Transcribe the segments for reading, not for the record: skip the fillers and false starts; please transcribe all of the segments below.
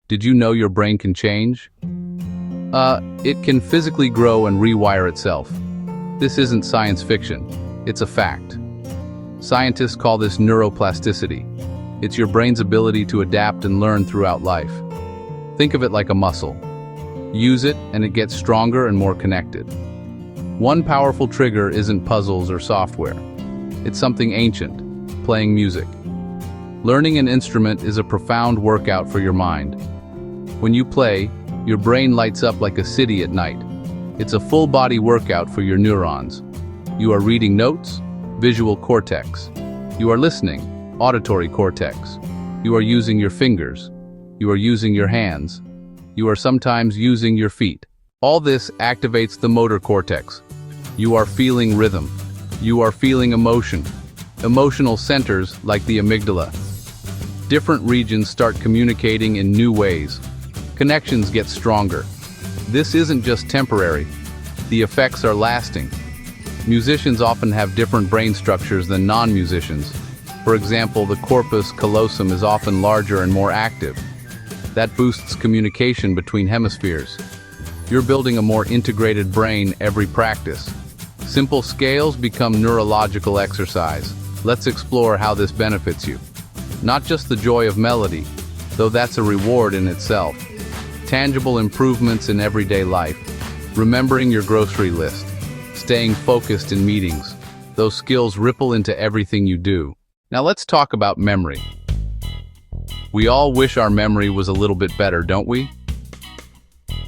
Did you know your brain can change? It can physically grow and rewire itself. This isn't science fiction, it's a fact. Scientists call this neuroplasticity. It's your brain's ability to adapt and learn throughout life. Think of it like a muscle. Use it and it gets stronger and more connected. One powerful trigger isn't puzzles or software. It's something ancient, playing music. Learning an instrument is a profound workout for your mind. When you play, your brain lights up like a city at night. It's a full-body workout for your neurons. You are reading notes, visual cortex. You are listening, auditory cortex. You are using your fingers. You are using your hands. You are sometimes using your feet. All this activates the motor cortex. You are feeling rhythm. You are feeling emotion. Emotional centers like the amygdala. Different regions start communicating in new ways. Connections get stronger. This isn't just temporary. The effects are lasting. Musicians often have different brain structures than non-musicians. For example, the corpus callosum is often larger and more active. That boosts communication between hemispheres. You're building a more integrated brain every practice. Simple scales become neurological exercise. Let's explore how this benefits you. Not just the joy of melody, though that's a reward in itself. Tangible improvements in everyday life. Remembering your grocery list. Staying focused in meetings. Those skills ripple into everything you do. Now let's talk about memory. We all wish our memory was a little bit better, don't we?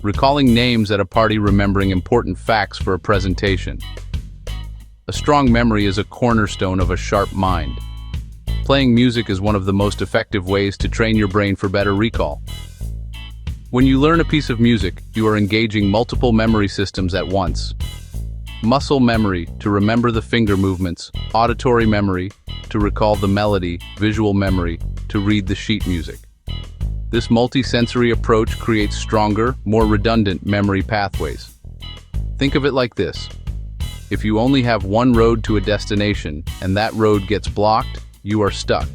Recalling names at a party, remembering important facts for a presentation. A strong memory is a cornerstone of a sharp mind. Playing music is one of the most effective ways to train your brain for better recall. When you learn a piece of music, you are engaging multiple memory systems at once. Muscle memory, to remember the finger movements. Auditory memory, to recall the melody. Visual memory, to read the sheet music. This multisensory approach creates stronger, more redundant memory pathways. Think of it like this. If you only have one road to a destination, and that road gets blocked, you are stuck.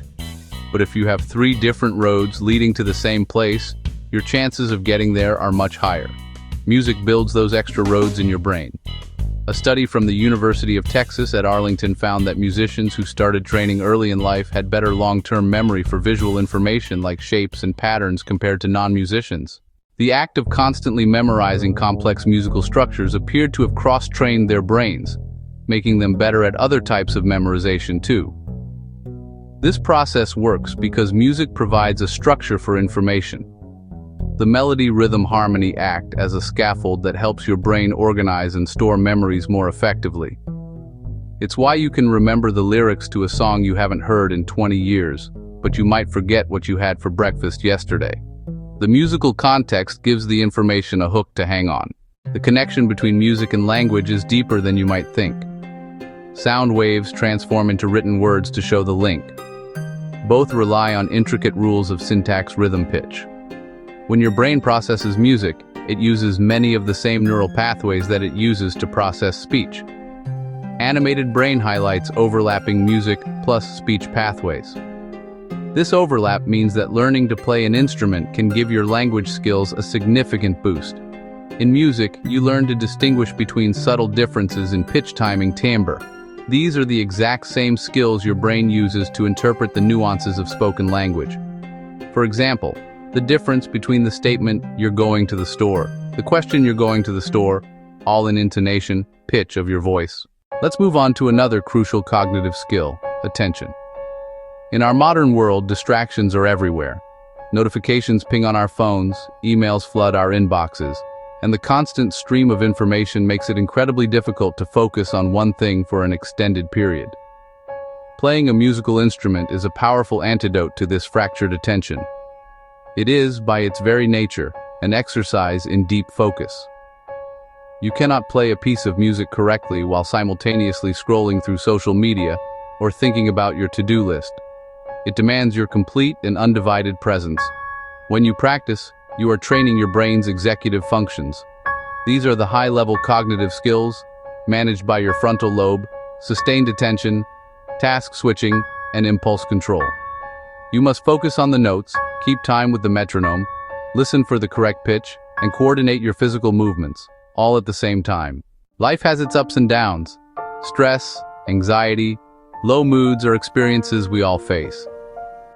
But if you have 3 different roads leading to the same place, your chances of getting there are much higher. Music builds those extra roads in your brain. A study from the University of Texas at Arlington found that musicians who started training early in life had better long-term memory for visual information like shapes and patterns compared to non-musicians. The act of constantly memorizing complex musical structures appeared to have cross-trained their brains, making them better at other types of memorization too. This process works because music provides a structure for information. The melody-rhythm-harmony act as a scaffold that helps your brain organize and store memories more effectively. It's why you can remember the lyrics to a song you haven't heard in 20 years, but you might forget what you had for breakfast yesterday. The musical context gives the information a hook to hang on. The connection between music and language is deeper than you might think. Sound waves transform into written words to show the link. Both rely on intricate rules of syntax, rhythm, pitch. When your brain processes music, it uses many of the same neural pathways that it uses to process speech. Animated brain highlights overlapping music plus speech pathways. This overlap means that learning to play an instrument can give your language skills a significant boost. In music, you learn to distinguish between subtle differences in pitch, timing, timbre. These are the exact same skills your brain uses to interpret the nuances of spoken language. For example, the difference between the statement, "You're going to the store," the question, "You're going to the store," all in intonation, pitch of your voice. Let's move on to another crucial cognitive skill, attention. In our modern world, distractions are everywhere. Notifications ping on our phones, emails flood our inboxes, and the constant stream of information makes it incredibly difficult to focus on one thing for an extended period. Playing a musical instrument is a powerful antidote to this fractured attention. It is, by its very nature, an exercise in deep focus. You cannot play a piece of music correctly while simultaneously scrolling through social media or thinking about your to-do list. It demands your complete and undivided presence. When you practice, you are training your brain's executive functions. These are the high-level cognitive skills managed by your frontal lobe, sustained attention, task switching, and impulse control. You must focus on the notes, keep time with the metronome, listen for the correct pitch, and coordinate your physical movements, all at the same time. Life has its ups and downs. Stress, anxiety, low moods are experiences we all face.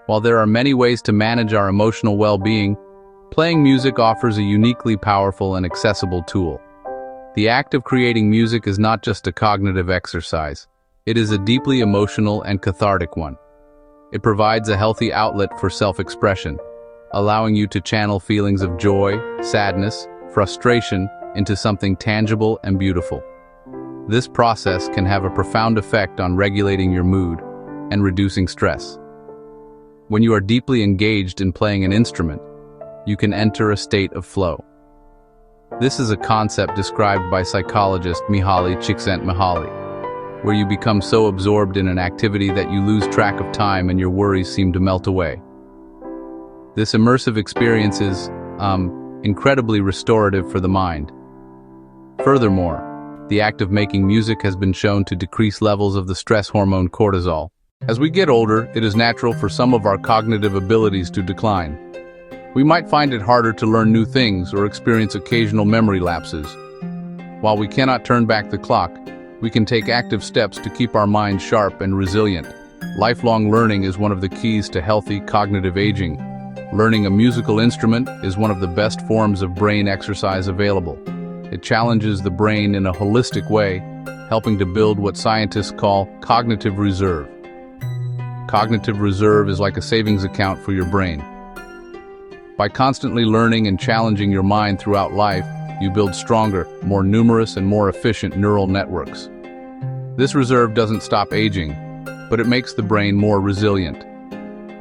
While there are many ways to manage our emotional well-being, playing music offers a uniquely powerful and accessible tool. The act of creating music is not just a cognitive exercise. It is a deeply emotional and cathartic one. It provides a healthy outlet for self-expression, allowing you to channel feelings of joy, sadness, frustration into something tangible and beautiful. This process can have a profound effect on regulating your mood and reducing stress. When you are deeply engaged in playing an instrument, you can enter a state of flow. This is a concept described by psychologist Mihaly Csikszentmihalyi, where you become so absorbed in an activity that you lose track of time and your worries seem to melt away. This immersive experience is, incredibly restorative for the mind. Furthermore, the act of making music has been shown to decrease levels of the stress hormone cortisol. As we get older, it is natural for some of our cognitive abilities to decline. We might find it harder to learn new things or experience occasional memory lapses. While we cannot turn back the clock, we can take active steps to keep our minds sharp and resilient. Lifelong learning is one of the keys to healthy cognitive aging. Learning a musical instrument is one of the best forms of brain exercise available. It challenges the brain in a holistic way, helping to build what scientists call cognitive reserve. Cognitive reserve is like a savings account for your brain. By constantly learning and challenging your mind throughout life, you build stronger, more numerous, and more efficient neural networks. This reserve doesn't stop aging, but it makes the brain more resilient.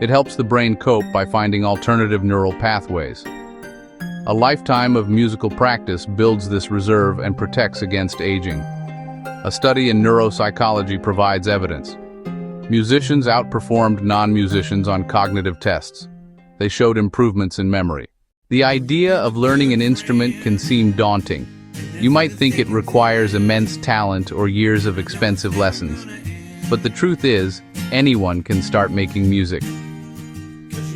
It helps the brain cope by finding alternative neural pathways. A lifetime of musical practice builds this reserve and protects against aging. A study in neuropsychology provides evidence. Musicians outperformed non-musicians on cognitive tests. They showed improvements in memory. The idea of learning an instrument can seem daunting. You might think it requires immense talent or years of expensive lessons. But the truth is, anyone can start making music.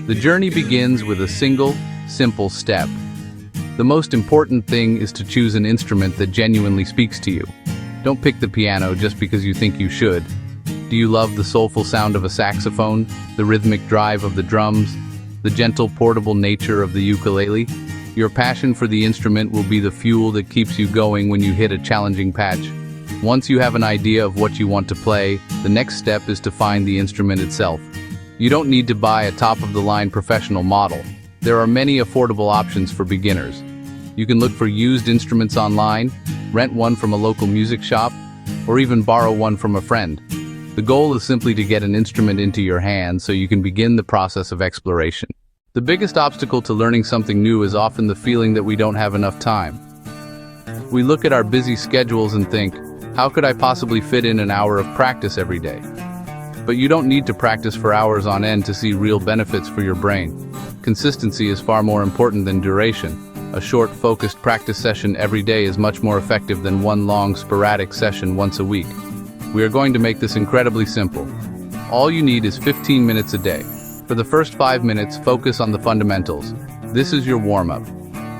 The journey begins with a single, simple step. The most important thing is to choose an instrument that genuinely speaks to you. Don't pick the piano just because you think you should. Do you love the soulful sound of a saxophone, the rhythmic drive of the drums, the gentle, portable nature of the ukulele? Your passion for the instrument will be the fuel that keeps you going when you hit a challenging patch. Once you have an idea of what you want to play, the next step is to find the instrument itself. You don't need to buy a top-of-the-line professional model. There are many affordable options for beginners. You can look for used instruments online, rent one from a local music shop, or even borrow one from a friend. The goal is simply to get an instrument into your hands so you can begin the process of exploration. The biggest obstacle to learning something new is often the feeling that we don't have enough time. We look at our busy schedules and think, how could I possibly fit in an hour of practice every day? But you don't need to practice for hours on end to see real benefits for your brain. Consistency is far more important than duration. A short, focused practice session every day is much more effective than one long, sporadic session once a week. We are going to make this incredibly simple. All you need is 15 minutes a day. For the first 5 minutes, focus on the fundamentals. This is your warm-up.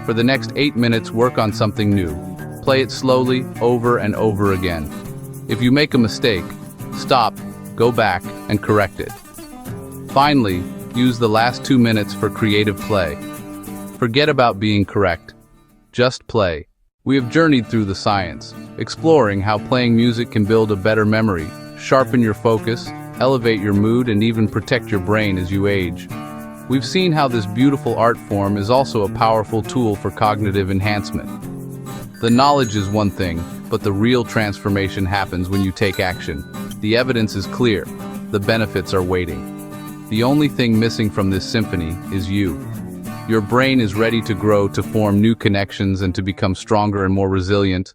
For the next 8 minutes, work on something new. Play it slowly, over and over again. If you make a mistake, stop, go back, and correct it. Finally, use the last 2 minutes for creative play. Forget about being correct. Just play. We have journeyed through the science, exploring how playing music can build a better memory, sharpen your focus, elevate your mood, and even protect your brain as you age. We've seen how this beautiful art form is also a powerful tool for cognitive enhancement. The knowledge is one thing, but the real transformation happens when you take action. The evidence is clear. The benefits are waiting. The only thing missing from this symphony is you. Your brain is ready to grow, to form new connections, and to become stronger and more resilient.